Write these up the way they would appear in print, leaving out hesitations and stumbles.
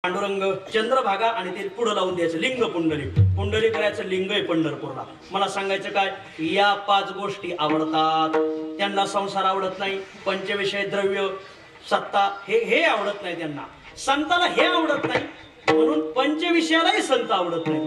पांडुरंग चंद्रभागा आणि ते पुढे लावून द्यायचं लिंग पुंडलिक. पुंडलिक करायचं लिंग आहे पंढरपूरला. मला सांगायचं काय, या 5 गोष्टी आवडतात. त्यांना संसार आवडत नाही, पंचविषय द्रव्य सत्ता हे आवडत नाही त्यांना. संताला हे आवडत नाही म्हणून पंचविषयालाही संत आवडत नाही.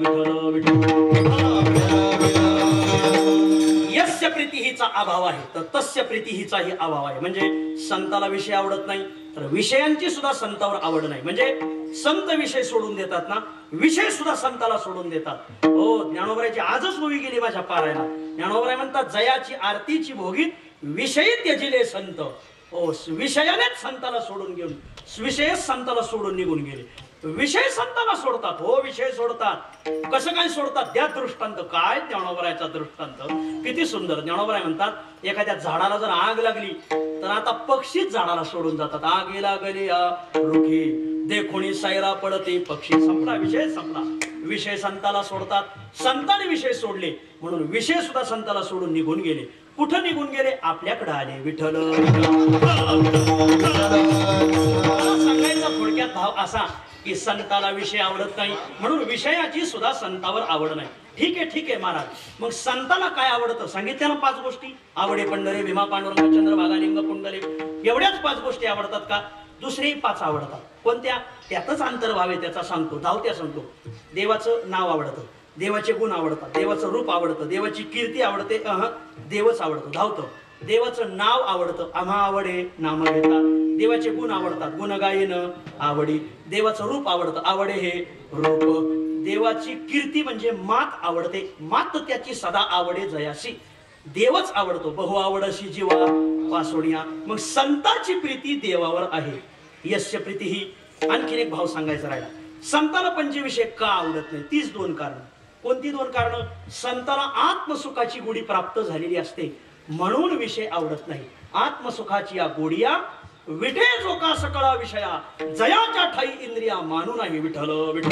यस्य प्रीतीहीचा अभाव आहे तर तस्य प्रीतीहीचाही अभाव आहे. म्हणजे संताला विषय आवडत नाही तर विषयांची सुद्धा संतावर आवड नाही. म्हणजे संत विषय सोडून देतात ना, विषय सुद्धा संताला सोडून देतात. हो, ज्ञानोबरायची आजच मूवी गेली माझ्या पारायला. ज्ञानोबराय म्हणतात, जयाची आरतीची भोगीत विषयी त्यजिले संत. हो, विषयानेच संताला सोडून घेऊन विषय संताला सोडून निघून गेले. विषय संताला सोडतात. हो, विषय सोडतात. कसं काय सोडतात? द्या दृष्टांत. काय ज्ञानोबरायचा दृष्टांत किती सुंदर. ज्ञानोबराय म्हणतात, एखाद्या झाडाला जर आग लागली तर आता पक्षीच झाडाला सोडून जातात. आगी लागली रुखी देखोणी सायरा पडते पक्षी. संपला विषय, संपला विषय. संताला सोडतात. संतांनी विषय सोडले म्हणून विषय सुद्धा संताला सोडून निघून गेले. कुठं निघून गेले? आपल्याकडे आले. विठ्ठल. सांगायचा थोडक्यात भाव असा की संताला विषय आवडत नाही म्हणून विषयाची सुद्धा संतावर आवड नाही. ठीक आहे, ठीक आहे महाराज. मग संताला काय आवडतं सांगितल्या ना 5 गोष्टी. आवडे पंढरे भीमा पांडुरंग चंद्रभागा लिंग पुंडलिक. एवढ्याच 5 गोष्टी आवडतात का? दुसरेही 5 आवडतात. कोणत्या? त्यातच अंतर्भाव आहे त्याचा सांगतो. धावत्या सांगतो. देवाचं नाव आवडतं, देवाचे गुण आवडतात, देवाचं रूप आवडतं, देवाची कीर्ती आवडते. देवच आवडतो. धावतं. देवाचं नाव आवडतं. आम्हा आवडे नाम घेता. देवाचे गुण आवडतात. गुण गायन आवडी. देवाचं रूप आवडतं. आवडे हे रूप. देवाची कीर्ती म्हणजे मात आवडते. मात त्याची सदा आवडे जयाशी. देवच आवडतो. बहु आवडशी जीवा वासोडिया. मग संताची प्रीती देवावर आहे. यस्य प्रीती ही. आणखीन एक भाव सांगायचा राहिला. संताला पंचविषय का आवडत नाही? 2 कारण. कोणती 2 कारण? संताला आत्मसुखाची गोडी प्राप्त झालेली असते म्हणून विषय आवडत नाही. आत्मसुखाची या गोडिया विठे जो का सकळा विषया जयाच्या ठाई इंद्रिया मानू नाही. विठ्ठल विठ्ठल.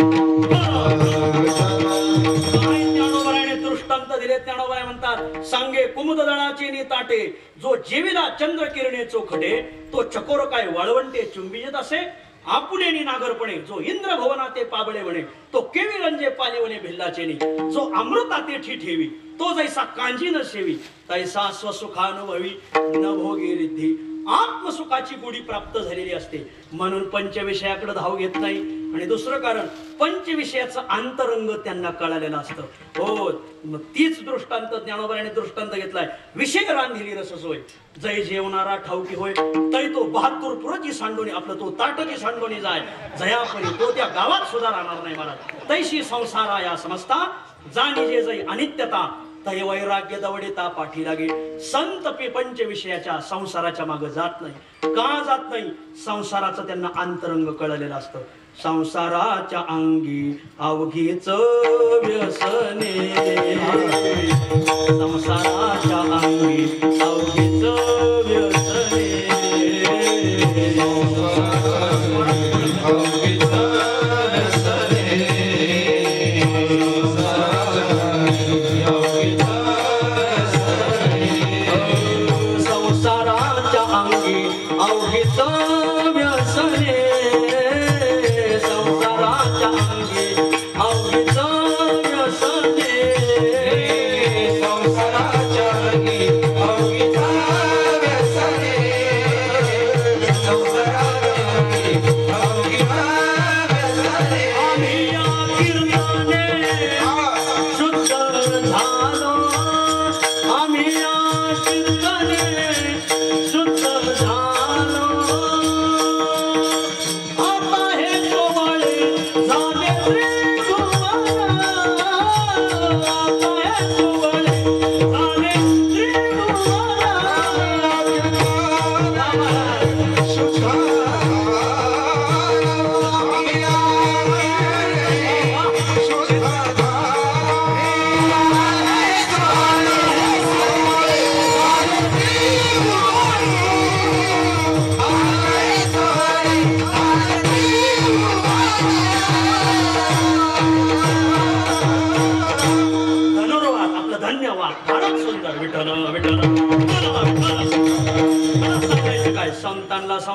ज्ञानोबरायाने दृष्टांत दिले. ज्ञानोबराय म्हणतात, सांगे कुमुद दळाचे नि ताटे जो जेविला चंद्र किरणे चोखटे तो चकोर काय वाळवंटे चुंबिजत असे आपुलेनी नागरपणे जो इंद्र भवना ते पाबळे म्हणे तो केवी रंजे पालिवणे भिल्लाचेनी जो अमृता तेठी ठेवी तो जैसा कांजी न सेवी तैसा स्वसुखानुभवी न भोगी रिद्धी. आत्मसुखाची गोडी प्राप्त झालेली असते म्हणून पंचविषयाकडे धाव घेत नाही. आणि दुसरं कारण, पंचविषयाचं अंतरंग त्यांना कळालेलं असतं. हो, मग तीच दृष्टांत ज्ञानोबरायाने दृष्टांत घेतलाय. विषय रांधिली रससोय जय जेवणारा ठाऊकी होय तै तो 72 पुरची सांडोनी. आपलं तो ताटची सांडोनी जाय जयापरी तो त्या गावात सुद्धा राहणार नाही महाराज. तैशी संसारा या समजता जाणी जे जय अनित्यता तय वैराग्य दवडेता पाठी लागे. संत पंच विषयाच्या संसाराच्या मागे जात नाही. का जात नाही? संसाराचं त्यांना अंतरंग कळलेलं असतं. संसाराच्या अंगी अवघीच व्यसने. संसाराच्या अंगी अवघीच व्यसने.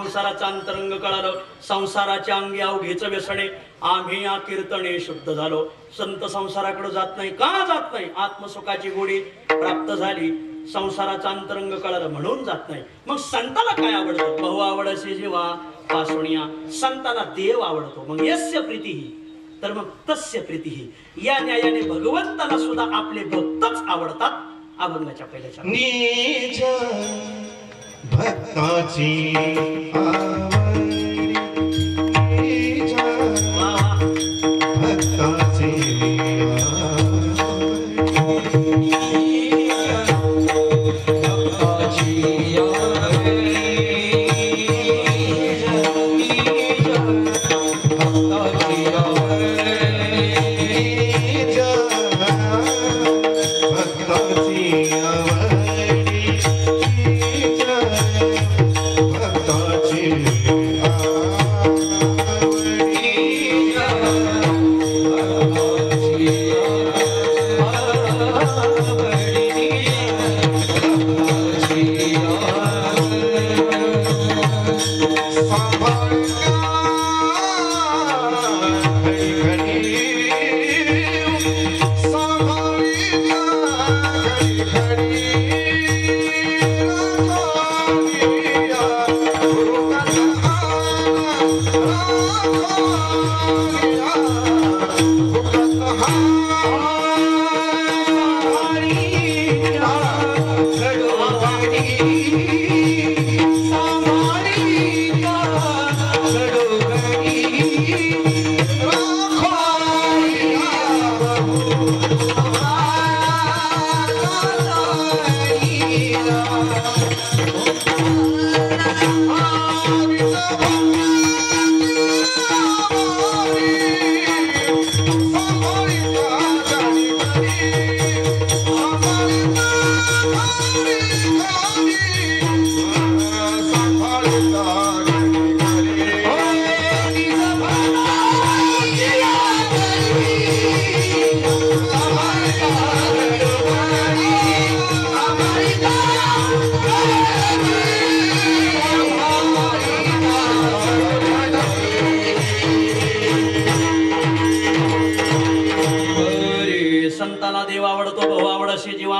संसाराचा अंतरंग कळालं, संसाराच्या अंगी अवघीच व्यसने, आम्ही या कीर्तने शुद्ध झालो. संत संसाराकडे जात नाही. का जात नाही? आत्मसुखाची गोडी प्राप्त झाली, संसाराचा अंतरंग कळालं म्हणून जात नाही. मग संताला काय आवडतं? बहु आवडसे जेव्हा पासोनिया, संताला देव आवडतो. मग यस्य प्रीतीही, तर मग तस्य प्रीतीही. या न्यायाने भगवंताला सुद्धा आपले भक्तच आवडतात. अभंगाच्या पहिल्याच्या निज भक्ताची आवडी, निज भक्ताची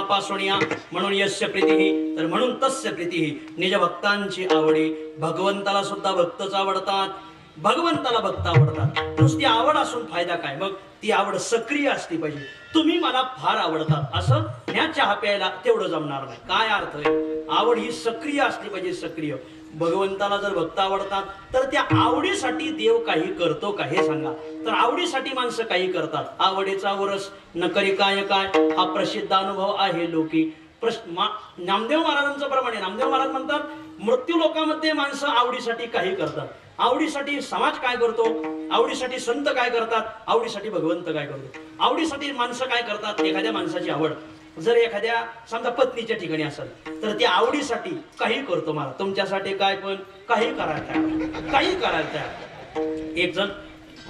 पासोनिया म्हणून यस्य प्रीतीही, तर म्हणून तस्य प्रीतीही. निज भक्तांची आवडी. भगवंताला सुद्धा भक्तच आवडतात, भगवंताला भक्त आवडतात. नुसती आवड असून फायदा काय? मग ती आवड सक्रिय असली पाहिजे. तुम्ही मला फार आवडतात असं ह्या चहा प्यायला तेवढं जमणार नाही. काय अर्थ आहे? आवड ही सक्रिय असली पाहिजे, सक्रिय. भगवंताला जर भक्त आवडतात तर त्या आवडीसाठी देव काही करतो का हे सांगा. तर आवडीसाठी माणसं काही करतात. आवडीचा वरस न करी काय काय, हा प्रसिद्ध अनुभव आहे लोकी. नामदेव महाराजांचं प्रमाणे नामदेव महाराज म्हणतात, मृत्यू लोकांमध्ये माणसं आवडीसाठी काही करतात. आवडीसाठी समाज काय करतो, आवडीसाठी संत काय करतात, आवडीसाठी भगवंत काय करतो. आवडीसाठी माणसं काय करतात? एखाद्या माणसाची आवड जर एखाद्या समजा पत्नीच्या ठिकाणी असेल तर त्या आवडीसाठी काही करतो. मला तुमच्यासाठी काय पण काही करायला तयार, काही करायला तयार. एक जण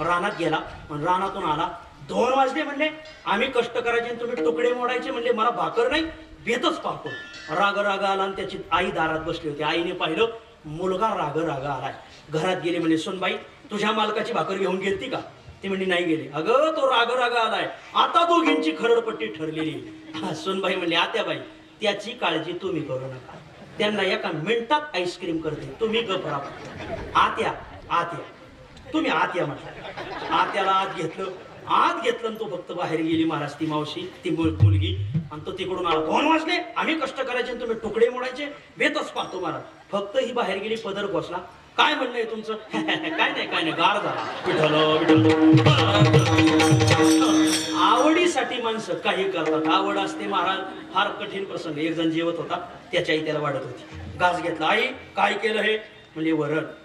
रानात गेला, रानातून आला, 2 वाजले म्हणले आम्ही कष्ट करायचे आणि तुम्ही तुकडे मोडायचे म्हणले, मला भाकर नाही, बेतच पाहतो. राग आला आणि त्याची आई दारात बसली होती. आईने पाहिलं मुलगा राग आलाय. घरात गेले म्हणले, सोनबाई तुझ्या मालकाची भाकर घेऊन गेलती का? ती म्हणली नाही गेली. अगं तो राग आलाय, आता दोघींची खरडपट्टी ठरलेली. सोनबाई म्हणली, आत्याबाई त्याची काळजी तुम्ही करू नका, त्यांना एका मिनिटात आईस्क्रीम करते, तुम्ही गप राहा. आत्या तुम्ही आत्या म्हटलं. आत्याला आत घेतलं आणि तो फक्त बाहेर गेली. महाराज ती मावशी, ती मुलगी, आणि तो तिकडून आला. 2 वाजले आम्ही कष्ट करायचे तुम्ही तुकडे मोडायचे, बेतच पाहतो महाराज. फक्त ही बाहेर गेली, पदर बसला. काय म्हणणं आहे तुमचं? काय नाही गार झाला. आवडीसाठी माणसं काही करतात. आवड असते महाराज. फार कठीण प्रसंग. एक जण जेवत होता, त्याच्या आई त्याला वाढत होती. घास घेतला. आई काय केलं हे? म्हणजे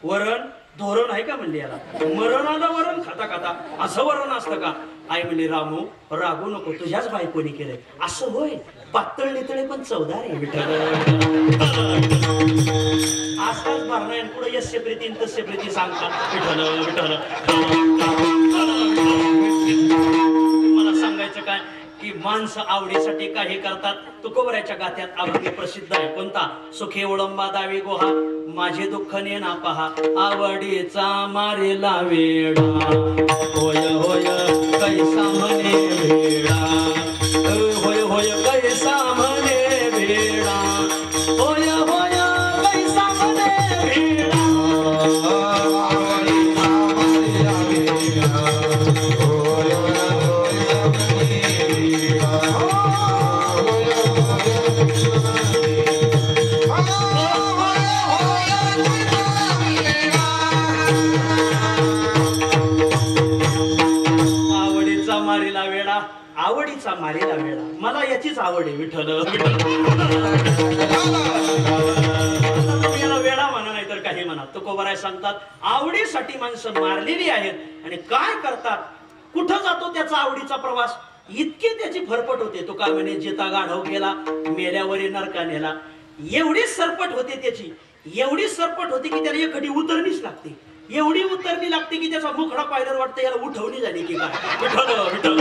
वरण धोरण आहे का म्हणले याला? मरण आलं वरण खाता खाता, असं वरण असतं का? आई म्हणली, रामू रागू नको, तुझ्याच बायकोनी केलंय. असं होय? पातळ नितळे पण चवदार आहे. आसपास भरणार पुढे यस्य प्रीती तस्य प्रीती सांगतात. विठ्ठल मला सांगायचं काय की माणसं आवडीसाठी काही करतात. तुकोबऱ्याच्या गाथ्यात अभंग प्रसिद्ध आहे. कोणता? सुखे ओळंबा दावी गोहा, माझे दुःख ने ना पहा आवडीचा मारेला वेडा होय होय कैसा म्हणे वेडा होय होय कैसा म्हणे वेडा होय होय कैसा म्हणे वेडा आवडीचा मारेला वेडा होय मारीला वेळा आवडीचा मारीला वेळा मला याचीच आवड आहे विठ्ठल याला वेळा म्हणा नाही तर काही म्हणा तुकोबराय सांगतात आवडीसाठी माणसं मारलेली आहेत आणि काय करतात कुठं जातो त्याचा आवडीचा प्रवास इतकी त्याची फरफट होते तो काय म्हणे जिता गाढव गेला मेल्यावर नरका नेला एवढी सरपट होते त्याची एवढी सरपट होती की त्याला एखादी उतरणीच लागते एवढी उतरणी लागते की त्याचा मुखडा पाहिल्यावर वाटतं याला उठवणी झाली की काय विठ्ठल विठ्ठल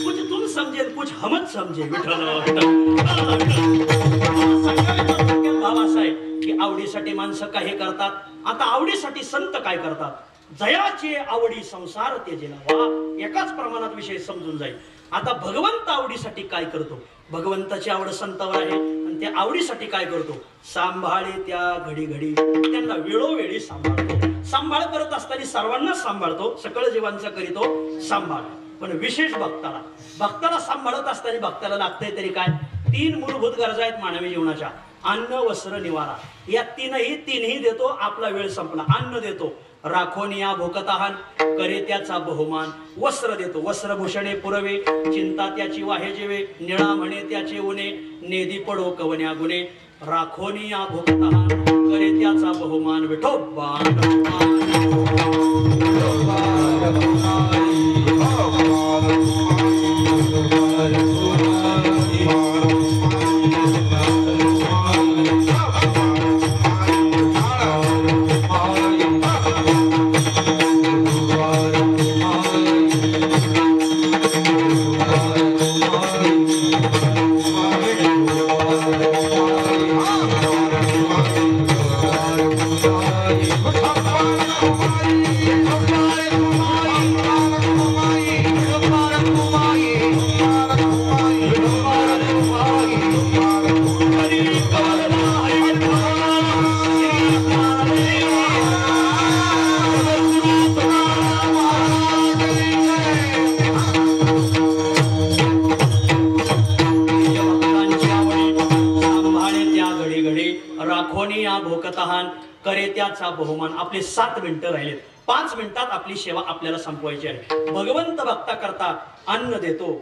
कुछ तुम समजेल कुछ हमच समजे विठ्ठल भाव असा आहे की आवडीसाठी माणसं काही करतात आता आवडीसाठी संत काय करतात जयाचे आवडी संसार तेजेला वा एकाच प्रमाणात विषय समजून जाईल आता भगवंत आवडीसाठी काय करतो भगवंताची आवड संतावर आहे आणि त्या आवडीसाठी काय करतो सांभाळे त्या घडी घडी त्यांना वेळोवेळी सांभाळ करत असताना सर्वांना सांभाळतो सकळ जीवांचा करीतो सांभाळ पण विशेष भक्ताला सांभाळत असताना भक्ताला लागतंय तरी काय 3 मूलभूत गरजा आहेत मानवी जीवनाच्या अन्न वस्त्र निवारा या तीनही देतो आपला वेळ संपला अन्न देतो राखोनिया भोकताहान करे त्याचा बहुमान वस्त्र देतो वस्त्रभूषणे पुरवे चिंता त्याची वाहे जेवे निळा म्हणे त्याचे उने नेदी पडो कवन्या गुणे राखोनिया भोकताहान करे त्याचा बहुमान विठोबा करे त्याचा बहुमान आपले 7 मिनिटं राहिले 5 मिनिटात आपली सेवा आपल्याला संपवायची आहे भगवंत भक्ता करता अन्न देतो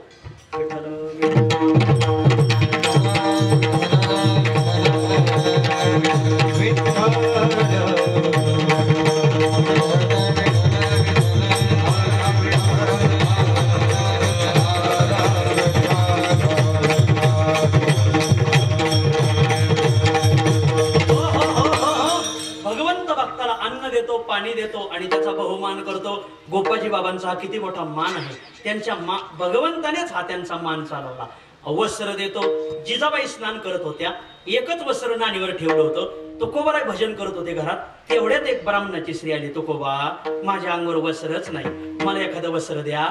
पाणी देतो आणि त्याचा बहुमान करतो गोपाजी बाबांचा किती मोठा मान आहे त्यांच्या भगवंतानेच हा त्यांचा मान चालवला वस्त्र देतो जिजाबाई स्नान करत होत्या एकच वस्त्र नानीवर ठेवलं होतं तुकोबाराय भजन करत होते घरात तेवढ्यात एक ब्राह्मणाची स्त्री आली तुकोबा माझ्या अंगावर वस्त्रच नाही मला एखादं वस्त्र द्या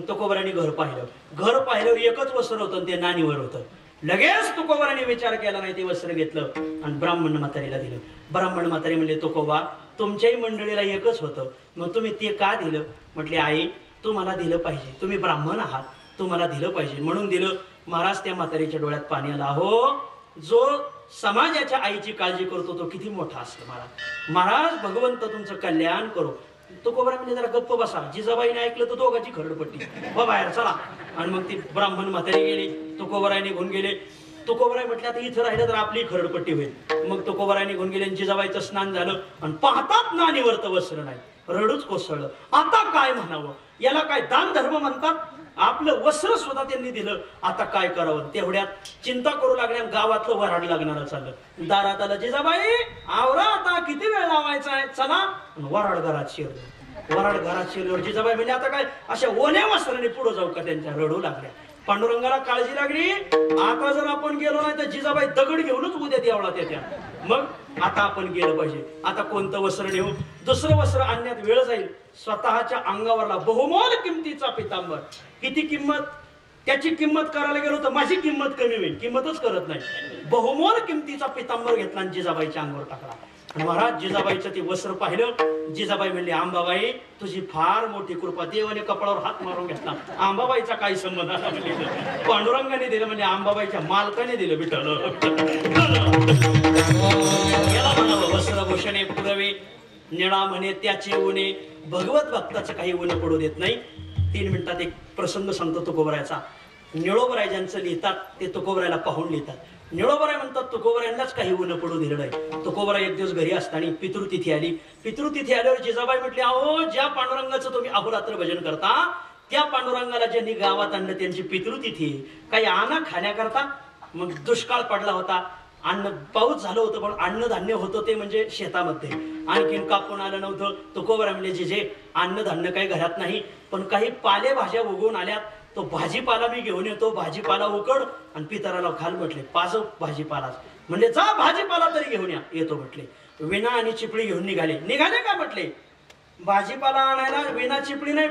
तुकोबारांनी घर पाहिल्यावर एकच वस्त्र होतं ते नानीवर होतं लगेच तुकोबारांनी विचार केला नाही ते वस्त्र घेतलं आणि ब्राह्मण म्हातारीला दिलं ब्राह्मण म्हातारी म्हणले तुकोबा तुमच्याही मंडळीला एकच होतं मग तुम्ही ते का दिलं म्हटले आई तुम्हाला दिलं पाहिजे तुम्ही ब्राह्मण आहात तुम्हाला दिलं पाहिजे म्हणून दिलं महाराज त्या म्हातारीच्या डोळ्यात पाणी आलं हो जो समाजाच्या आईची काळजी करतो तो किती मोठा असतो महाराज भगवंत तुमचं कल्याण करो तुकोबरा म्हणजे जरा गप्प बसा जिजाबाईने ऐकलं तर दोघांची खरडपट्टी हो बाहेर चला आणि मग ती ब्राह्मण म्हातारी गेली तुकोबराय निघून गेले तुकोबराय म्हटलं आता इथं राहिलं तर आपली खरडपट्टी होईल मग तुकोबराय निघून गेले जिजाबाईचं स्नान झालं आणि पाहतात नानीवर वस्त्र नाही रडूच कोसळलं आता काय म्हणावं याला काय दान धर्म म्हणतात आपलं वस्त्र सुद्धा त्यांनी दिलं आता काय करावं तेवढ्यात चिंता करू लागल्या गावातलं वराड लागणार चाललं दारात आलं जिजाबाई आवरा आता किती वेळ लावायचा आहे चला वराड घरात शिरलं जिजाबाई म्हणजे आता काय अशा ओल्या वस्त्राने पुढे जाऊ का त्यांच्या रडू लागल्या पांडुरंगाला काळजी लागली, आता जर आपण गेलो नाही तर जिजाबाई दगड घेऊनच उद्या देवळात येत्या. मग आता आपण गेलं पाहिजे. आता कोणतं वस्त्र नेऊ, दुसरं वस्त्र आणण्यात वेळ जाईल. स्वतःच्या अंगावरला बहुमोल किमतीचा पितांबर, किती किंमत, त्याची किंमत करायला गेलो तर माझी किंमत कमी होईल, किंमतच करत नाही. बहुमोल किमतीचा पितांबर घेतला आणि जिजाबाईच्या अंगावर टाकला. आणि महाराज जिजाबाईचं ते वस्त्र पाहिलं. जिजाबाई म्हणली, आंबाबाई तुझी फार मोठी कृपा. देवाने कपाळावर हात मारून घेतला. आंबाबाईचा काही संबंध आला म्हणजे पांडुरंगाने दिलं, म्हणजे आंबाबाईच्या मालकाने दिलं. विठ्ठल याला म्हणावं वस्त्रभूषणे पुरवे, निळा म्हणे त्याचे उणे. भगवत भक्ताचं काही उणं पडू देत नाही. 3 मिनिटात एक प्रसंग सांगतो तुकोबरायचा. निळोबराय ज्यांचं लिहितात ते तुकोबरायला पाहून लिहितात. निळोबराय म्हणतात तुकोबरायांनाच काही उणं पडू दिलं नाही. तुकोबराय एक दिवस घरी असताना पितृतिथी आली. पितृतिथी आल्यावर जिजाबाई म्हटली, अहो ज्या पांडुरंगाचं तुम्ही अहोरात्र भजन करता त्या पांडुरंगाला ज्यांनी गावात आणलं त्यांची पितृतिथी काही आणा खाण्याकरता. मग दुष्काळ पडला होता, अन्न पाऊस झालं होतं पण अन्नधान्य होतं ते म्हणजे शेतामध्ये, आणखीन कापून आलं नव्हतं. तुकोबराय म्हणले, जे अन्नधान्य काही घरात नाही पण काही पालेभाज्या उगवून आल्यात, तो भाजीपाला मी घेऊन येतो, भाजीपाला उकड आणि पितराला खाल म्हटले, पाजव भाजीपाला. म्हणजे जा भाजीपाला तरी घेऊन या. येतो म्हटले. विणा आणि चिपळी घेऊन निघाले का म्हटले, भाजीपाला आणायला विणा चिपळी नाही